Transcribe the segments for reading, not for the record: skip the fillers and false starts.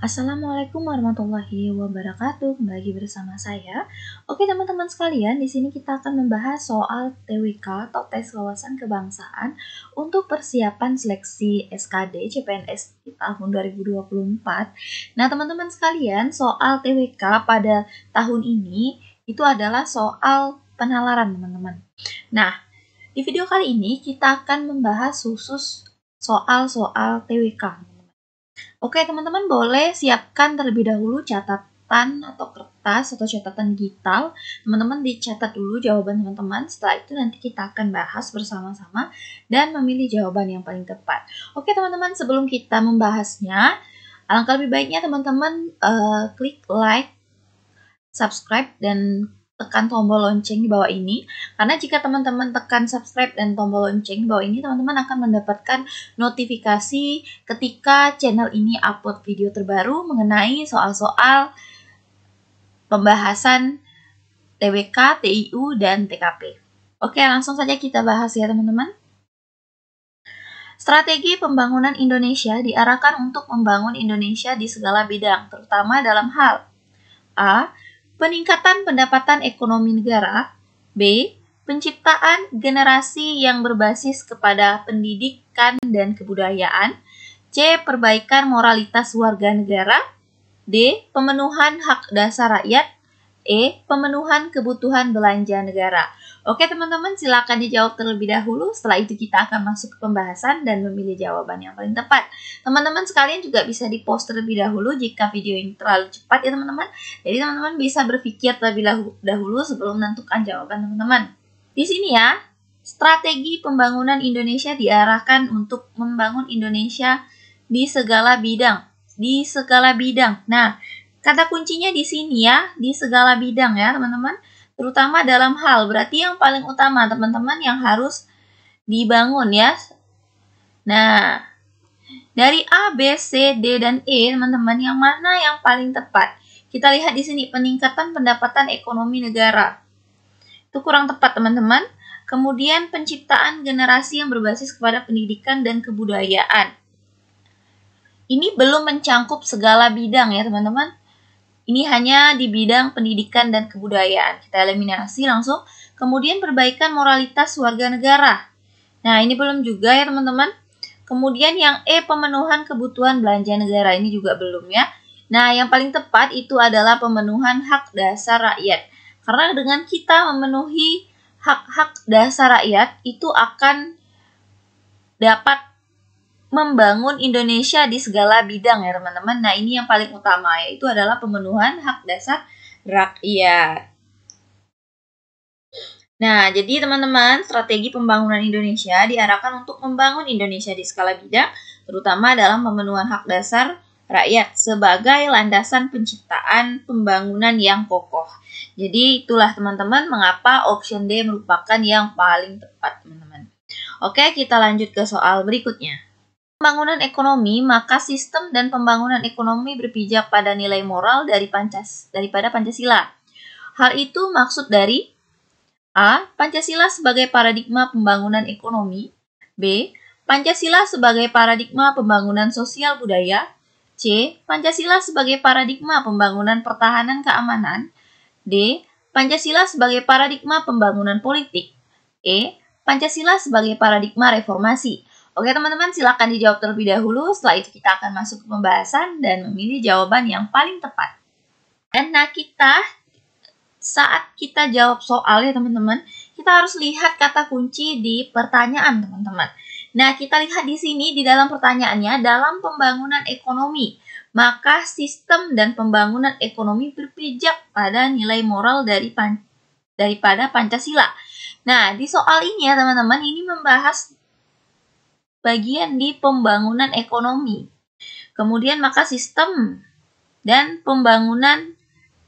Assalamualaikum warahmatullahi wabarakatuh. Kembali lagi bersama saya. Oke teman-teman sekalian, di sini kita akan membahas soal TWK atau tes wawasan kebangsaan untuk persiapan seleksi SKD CPNS di tahun 2024. Nah, teman-teman sekalian, soal TWK pada tahun ini itu adalah soal penalaran, teman-teman. Nah, di video kali ini kita akan membahas khusus soal-soal TWK. Oke, teman-teman boleh siapkan terlebih dahulu catatan atau kertas atau catatan digital. Teman-teman dicatat dulu jawaban teman-teman. Setelah itu nanti kita akan bahas bersama-sama dan memilih jawaban yang paling tepat. Oke, teman-teman, sebelum kita membahasnya, alangkah lebih baiknya teman-teman klik like, subscribe, dan tekan tombol lonceng di bawah ini, karena jika teman-teman tekan subscribe dan tombol lonceng di bawah ini, teman-teman akan mendapatkan notifikasi ketika channel ini upload video terbaru mengenai soal-soal pembahasan TWK, TIU, dan TKP. Oke, langsung saja kita bahas ya teman-teman. Strategi pembangunan Indonesia diarahkan untuk membangun Indonesia di segala bidang, terutama dalam hal A. Peningkatan pendapatan ekonomi negara. B. Penciptaan generasi yang berbasis kepada pendidikan dan kebudayaan. C. Perbaikan moralitas warga negara. D. Pemenuhan hak dasar rakyat. E. Pemenuhan kebutuhan belanja negara. Oke teman-teman, silakan dijawab terlebih dahulu. Setelah itu kita akan masuk ke pembahasan dan memilih jawaban yang paling tepat. Teman-teman sekalian juga bisa di-pause terlebih dahulu jika video ini terlalu cepat ya teman-teman. Jadi teman-teman bisa berpikir terlebih dahulu sebelum menentukan jawaban teman-teman. Di sini ya, strategi pembangunan Indonesia diarahkan untuk membangun Indonesia di segala bidang. Di segala bidang. Nah, kata kuncinya di sini ya, di segala bidang ya teman-teman. Terutama dalam hal, berarti yang paling utama teman-teman yang harus dibangun ya. Nah, dari A, B, C, D, dan E teman-teman, yang mana yang paling tepat? Kita lihat di sini, peningkatan pendapatan ekonomi negara. Itu kurang tepat teman-teman. Kemudian penciptaan generasi yang berbasis kepada pendidikan dan kebudayaan. Ini belum mencangkup segala bidang ya teman-teman. Ini hanya di bidang pendidikan dan kebudayaan. Kita eliminasi langsung. Kemudian perbaikan moralitas warga negara. Nah, ini belum juga ya teman-teman. Kemudian yang E, pemenuhan kebutuhan belanja negara. Ini juga belum ya. Nah, yang paling tepat itu adalah pemenuhan hak dasar rakyat. Karena dengan kita memenuhi hak-hak dasar rakyat, itu akan dapat membangun Indonesia di segala bidang ya teman-teman. Nah, ini yang paling utama, yaitu adalah pemenuhan hak dasar rakyat. Nah, jadi teman-teman, strategi pembangunan Indonesia diarahkan untuk membangun Indonesia di skala bidang, terutama dalam pemenuhan hak dasar rakyat sebagai landasan penciptaan pembangunan yang kokoh. Jadi itulah teman-teman mengapa option D merupakan yang paling tepat teman-teman. Oke, kita lanjut ke soal berikutnya. Pembangunan ekonomi, maka sistem dan pembangunan ekonomi berpijak pada nilai moral daripada Pancasila. Hal itu maksud dari A. Pancasila sebagai paradigma pembangunan ekonomi. B. Pancasila sebagai paradigma pembangunan sosial budaya. C. Pancasila sebagai paradigma pembangunan pertahanan keamanan. D. Pancasila sebagai paradigma pembangunan politik. E. Pancasila sebagai paradigma reformasi. Oke teman-teman, silakan dijawab terlebih dahulu. Setelah itu kita akan masuk ke pembahasan dan memilih jawaban yang paling tepat. Nah, saat kita jawab soal ya teman-teman, kita harus lihat kata kunci di pertanyaan teman-teman. Nah, kita lihat di sini di dalam pertanyaannya, dalam pembangunan ekonomi, maka sistem dan pembangunan ekonomi berpijak pada nilai moral daripada Pancasila. Nah, di soal ini ya teman-teman, ini membahas bagian di pembangunan ekonomi. Kemudian maka sistem dan pembangunan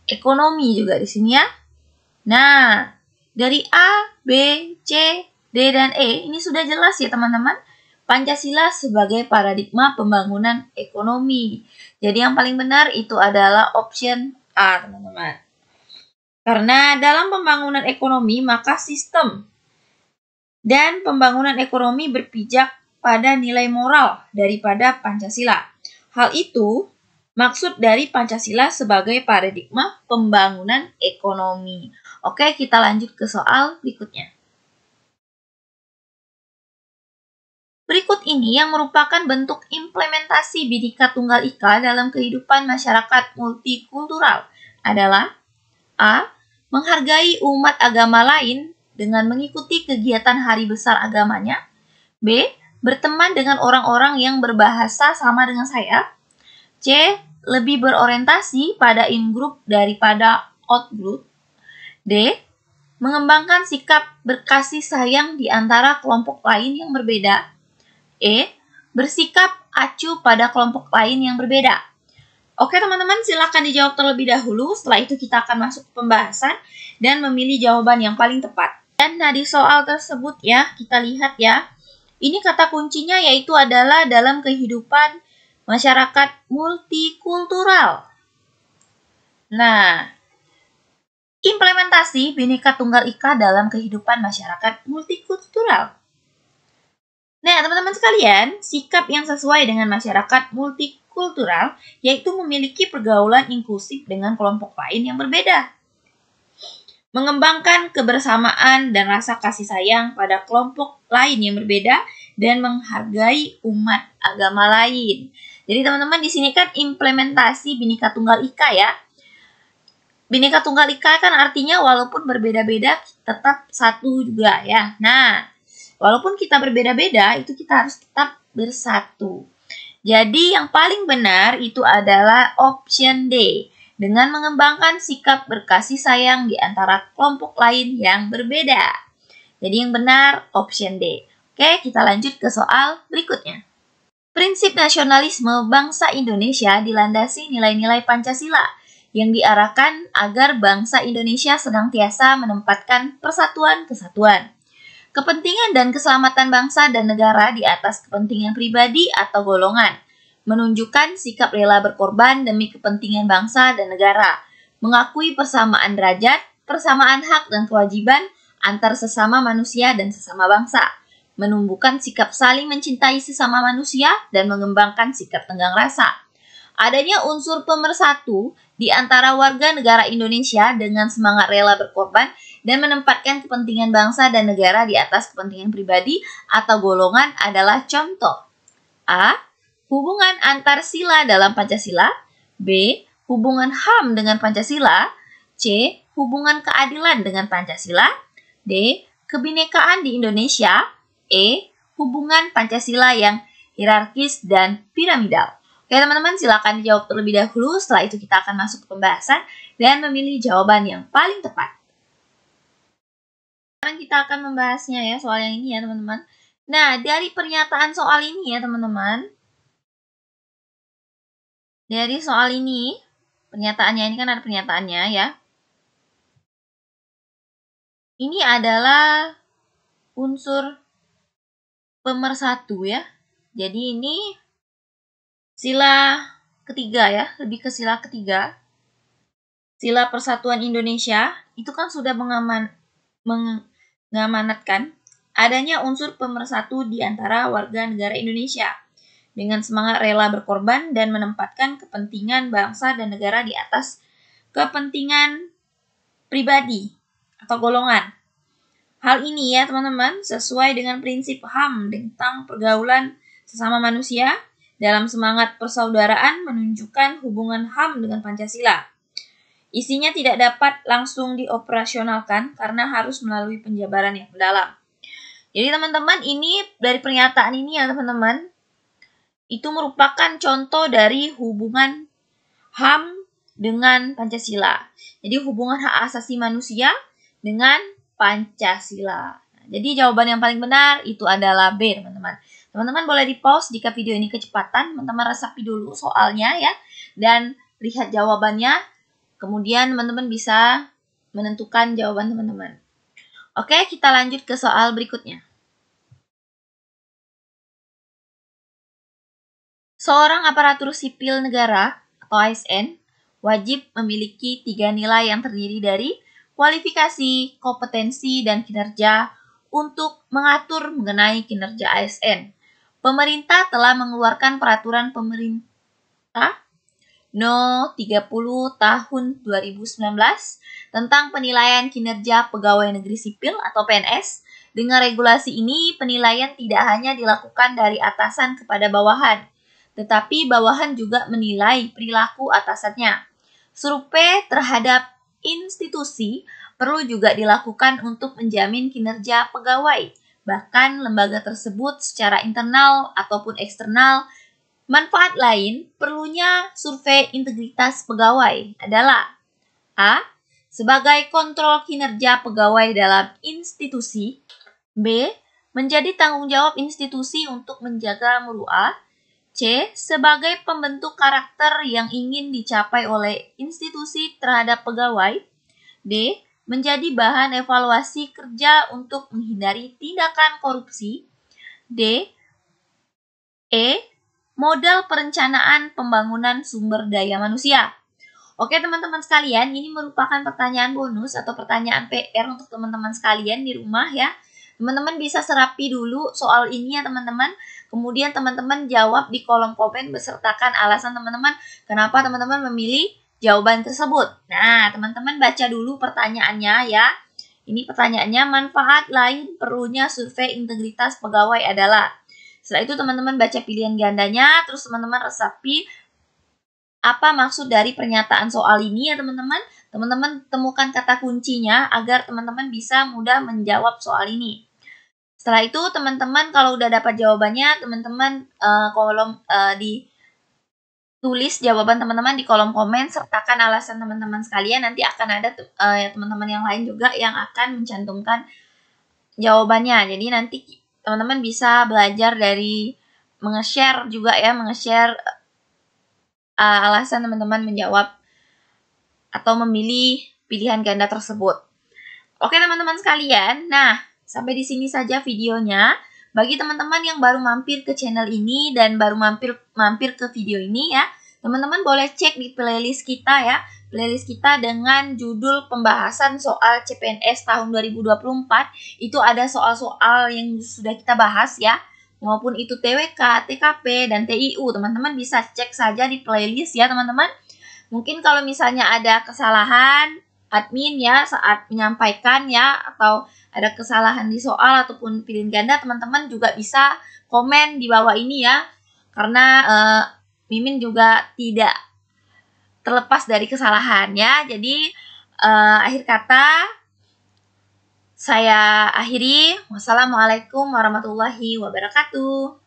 ekonomi juga di sini ya. Nah, dari A, B, C, D, dan E ini sudah jelas ya teman-teman. Pancasila sebagai paradigma pembangunan ekonomi. Jadi yang paling benar itu adalah option A teman-teman. Karena dalam pembangunan ekonomi maka sistem dan pembangunan ekonomi berpijak pada nilai moral daripada Pancasila. Hal itu maksud dari Pancasila sebagai paradigma pembangunan ekonomi. Oke, kita lanjut ke soal berikutnya. Berikut ini yang merupakan bentuk implementasi Bhinneka Tunggal Ika dalam kehidupan masyarakat multikultural adalah A. Menghargai umat agama lain dengan mengikuti kegiatan hari besar agamanya. B. Berteman dengan orang-orang yang berbahasa sama dengan saya. C. Lebih berorientasi pada in-group daripada out-group. D. Mengembangkan sikap berkasih sayang di antara kelompok lain yang berbeda. E. Bersikap acuh pada kelompok lain yang berbeda. Oke teman-teman, silakan dijawab terlebih dahulu. Setelah itu kita akan masuk ke pembahasan dan memilih jawaban yang paling tepat. Dan di soal tersebut ya, kita lihat ya. Ini kata kuncinya yaitu adalah dalam kehidupan masyarakat multikultural. Nah, implementasi Bhinneka Tunggal Ika dalam kehidupan masyarakat multikultural. Nah, teman-teman sekalian, sikap yang sesuai dengan masyarakat multikultural yaitu memiliki pergaulan inklusif dengan kelompok lain yang berbeda. Mengembangkan kebersamaan dan rasa kasih sayang pada kelompok lain yang berbeda dan menghargai umat agama lain. Jadi teman-teman di sini kan implementasi Bhinneka Tunggal Ika ya. Bhinneka Tunggal Ika kan artinya walaupun berbeda-beda tetap satu juga ya. Nah, walaupun kita berbeda-beda itu kita harus tetap bersatu. Jadi yang paling benar itu adalah option D. Dengan mengembangkan sikap berkasih sayang di antara kelompok lain yang berbeda. Jadi yang benar option D. Oke, kita lanjut ke soal berikutnya. Prinsip nasionalisme bangsa Indonesia dilandasi nilai-nilai Pancasila yang diarahkan agar bangsa Indonesia senantiasa menempatkan persatuan kesatuan, kepentingan dan keselamatan bangsa dan negara di atas kepentingan pribadi atau golongan, menunjukkan sikap rela berkorban demi kepentingan bangsa dan negara, mengakui persamaan derajat, persamaan hak dan kewajiban antar sesama manusia dan sesama bangsa, menumbuhkan sikap saling mencintai sesama manusia dan mengembangkan sikap tenggang rasa. Adanya unsur pemersatu di antara warga negara Indonesia dengan semangat rela berkorban dan menempatkan kepentingan bangsa dan negara di atas kepentingan pribadi atau golongan adalah contoh. A. Hubungan antar sila dalam Pancasila. B. Hubungan HAM dengan Pancasila. C. Hubungan keadilan dengan Pancasila. D. Kebinekaan di Indonesia. E. Hubungan Pancasila yang hierarkis dan piramidal. Oke teman-teman, silakan dijawab terlebih dahulu. Setelah itu kita akan masuk ke pembahasan dan memilih jawaban yang paling tepat. Sekarang kita akan membahasnya ya, soal yang ini ya teman-teman. Nah, dari pernyataan soal ini ya teman-teman. Dari soal ini, pernyataannya ini kan ada pernyataannya ya. Ini adalah unsur pemersatu ya. Jadi ini sila ketiga ya, lebih ke sila ketiga. Sila Persatuan Indonesia itu kan sudah mengamanatkan adanya unsur pemersatu di antara warga negara Indonesia dengan semangat rela berkorban dan menempatkan kepentingan bangsa dan negara di atas kepentingan pribadi atau golongan. Hal ini ya teman-teman sesuai dengan prinsip HAM tentang pergaulan sesama manusia dalam semangat persaudaraan menunjukkan hubungan HAM dengan Pancasila. Isinya tidak dapat langsung dioperasionalkan karena harus melalui penjabaran yang mendalam. Jadi teman-teman ini dari pernyataan ini ya teman-teman itu merupakan contoh dari hubungan HAM dengan Pancasila. Jadi hubungan hak asasi manusia dengan Pancasila. Jadi jawaban yang paling benar itu adalah B, teman-teman. Teman-teman boleh di-pause jika video ini kecepatan. Teman-teman resapi dulu soalnya ya. Dan lihat jawabannya. Kemudian teman-teman bisa menentukan jawaban teman-teman. Oke, kita lanjut ke soal berikutnya. Seorang aparatur sipil negara atau ASN wajib memiliki 3 nilai yang terdiri dari kualifikasi, kompetensi, dan kinerja untuk mengatur mengenai kinerja ASN. Pemerintah telah mengeluarkan peraturan pemerintah No. 30 tahun 2019 tentang penilaian kinerja pegawai negeri sipil atau PNS. Dengan regulasi ini, penilaian tidak hanya dilakukan dari atasan kepada bawahan, tetapi bawahan juga menilai perilaku atasannya. Survei terhadap institusi perlu juga dilakukan untuk menjamin kinerja pegawai, bahkan lembaga tersebut secara internal ataupun eksternal. Manfaat lain perlunya survei integritas pegawai adalah A. Sebagai kontrol kinerja pegawai dalam institusi. B. Menjadi tanggung jawab institusi untuk menjaga muruah. C. Sebagai pembentuk karakter yang ingin dicapai oleh institusi terhadap pegawai. D. Menjadi bahan evaluasi kerja untuk menghindari tindakan korupsi. D. E. Modal perencanaan pembangunan sumber daya manusia. Oke teman-teman sekalian, ini merupakan pertanyaan bonus atau pertanyaan PR untuk teman-teman sekalian di rumah ya. Teman-teman bisa serapi dulu soal ini ya teman-teman. Kemudian teman-teman jawab di kolom komen besertakan alasan teman-teman kenapa teman-teman memilih jawaban tersebut. Nah, teman-teman baca dulu pertanyaannya ya. Ini pertanyaannya, manfaat lain perlunya survei integritas pegawai adalah. Setelah itu teman-teman baca pilihan gandanya, terus teman-teman resapi apa maksud dari pernyataan soal ini ya teman-teman. Teman-teman temukan kata kuncinya agar teman-teman bisa mudah menjawab soal ini. Setelah itu teman-teman kalau udah dapat jawabannya, teman-teman ditulis jawaban teman-teman di kolom komen, sertakan alasan teman-teman sekalian. Nanti akan ada teman-teman yang lain juga yang akan mencantumkan jawabannya. Jadi nanti teman-teman bisa belajar dari menge-share juga ya, menge-share alasan teman-teman menjawab atau memilih pilihan ganda tersebut. Oke teman-teman sekalian, nah sampai di sini saja videonya. Bagi teman-teman yang baru mampir ke channel ini dan baru mampir ke video ini ya, teman-teman boleh cek di playlist kita ya. Playlist kita dengan judul pembahasan soal CPNS tahun 2024. Itu ada soal-soal yang sudah kita bahas ya, maupun itu TWK, TKP, dan TIU. Teman-teman bisa cek saja di playlist ya teman-teman. Mungkin kalau misalnya ada kesalahan admin ya saat menyampaikan ya, atau ada kesalahan di soal ataupun pilihan ganda, teman-teman juga bisa komen di bawah ini ya. Karena Mimin juga tidak terlepas dari kesalahan ya. Jadi akhir kata saya akhiri. Wassalamualaikum warahmatullahi wabarakatuh.